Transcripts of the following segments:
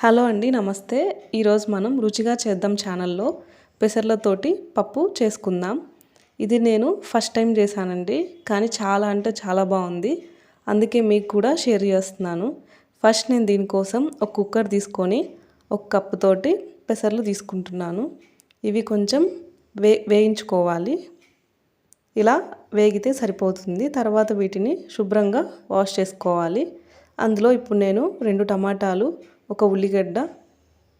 Hello అండి, నమస్తే. ఈరోజు మనం రుచిగా చేద్దాం ఛానల్లో పెసర్లతోటి పప్పు చేసుకుందాం. ఇది నేను ఫస్ట్ టైం చేశానండి, కానీ చాలా అంటే చాలా బాగుంది. అందుకే మీకు కూడా షేర్ చేస్తున్నాను. ఫస్ట్ నేను దీనికోసం ఒక కుక్కర్ తీసుకొని ఒక కప్పుతోటి పెసర్లు తీసుకుంటున్నాను. ఇవి కొంచెం వేయించుకోవాలి. ఇలా వేగితే సరిపోతుంది. తర్వాత వీటిని శుభ్రంగా వాష్ చేసుకోవాలి. అందులో ఇప్పుడు నేను 2 టమాటాలు, ఒక ఉల్లిగడ్డ,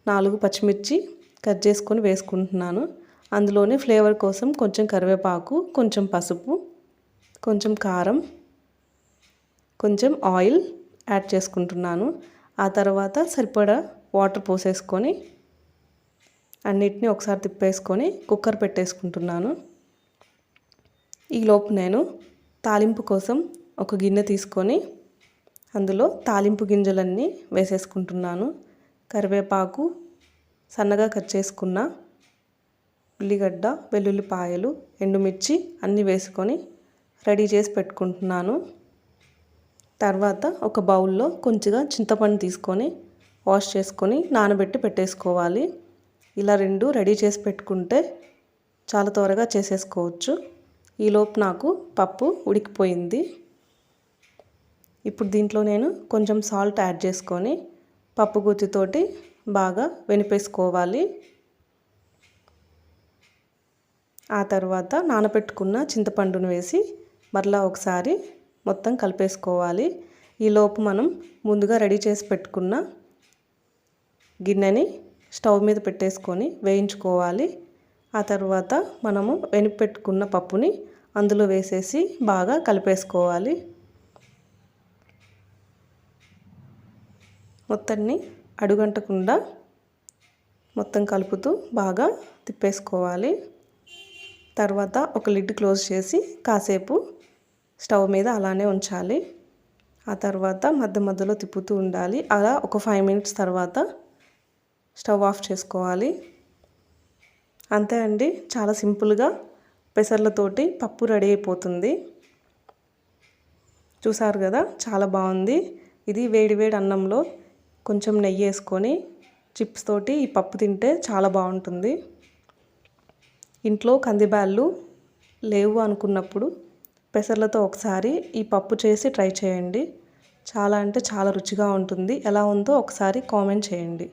4 పచ్చిమిర్చి కట్ చేసుకొని వేసుకుంటున్నాను. అందులోనే ఫ్లేవర్ కోసం కొంచెం కరివేపాకు, కొంచెం పసుపు, కొంచెం కారం, కొంచెం ఆయిల్ యాడ్ చేసుకుంటున్నాను. ఆ తర్వాత సరిపడా వాటర్ పోసేసుకొని అన్నిటిని ఒకసారి తిప్పేసుకొని కుక్కర్ పెట్టేసుకుంటున్నాను. ఈలోపు నేను తాలింపు కోసం ఒక గిన్నె తీసుకొని అందులో తాలింపు గింజలన్నీ వేసేసుకుంటున్నాను. కరివేపాకు, సన్నగా కట్ చేసుకున్న ఉల్లిగడ్డ, వెల్లుల్లిపాయలు, ఎండుమిర్చి అన్నీ వేసుకొని రెడీ చేసి పెట్టుకుంటున్నాను. తర్వాత ఒక బౌల్లో కొంచెంగా చింతపండు తీసుకొని వాష్ చేసుకొని నానబెట్టి పెట్టేసుకోవాలి. ఇలా 2 రెడీ చేసి పెట్టుకుంటే చాలా త్వరగా చేసేసుకోవచ్చు. ఈలోపు నాకు పప్పు ఉడికిపోయింది. ఇప్పుడు దీంట్లో నేను కొంచెం సాల్ట్ యాడ్ చేసుకొని పప్పు గుత్తితోటి బాగా వెనిపేసుకోవాలి. ఆ తర్వాత నానబెట్టుకున్న చింతపండును వేసి మరలా ఒకసారి మొత్తం కలిపేసుకోవాలి. ఈలోపు మనం ముందుగా రెడీ చేసి పెట్టుకున్న గిన్నెని స్టవ్ మీద పెట్టేసుకొని వేయించుకోవాలి. ఆ తర్వాత మనము వెనిపెట్టుకున్న పప్పుని అందులో వేసేసి బాగా కలిపేసుకోవాలి. మొత్తాన్ని అడుగంటకుండా మొత్తం కలుపుతూ బాగా తిప్పేసుకోవాలి. తర్వాత ఒక లిడ్ క్లోజ్ చేసి కాసేపు స్టవ్ మీద అలానే ఉంచాలి. ఆ తర్వాత మధ్య మధ్యలో తిప్పుతూ ఉండాలి. అలా ఒక 5 మినిట్స్ తర్వాత స్టవ్ ఆఫ్ చేసుకోవాలి. అంతే అండి, చాలా సింపుల్గా పెసర్లతోటి పప్పు రెడీ అయిపోతుంది. చూసారు కదా, చాలా బాగుంది. ఇది వేడి వేడి అన్నంలో కొంచెం నెయ్యి వేసుకొని చిప్స్ తోటి ఈ పప్పు తింటే చాలా బాగుంటుంది. ఇంట్లో కందిబ్యాళ్ళు లేవు అనుకున్నప్పుడు పెసర్లతో ఒకసారి ఈ పప్పు చేసి ట్రై చేయండి. చాలా అంటే చాలా రుచిగా ఉంటుంది. ఎలా ఉందో ఒకసారి కామెంట్ చేయండి.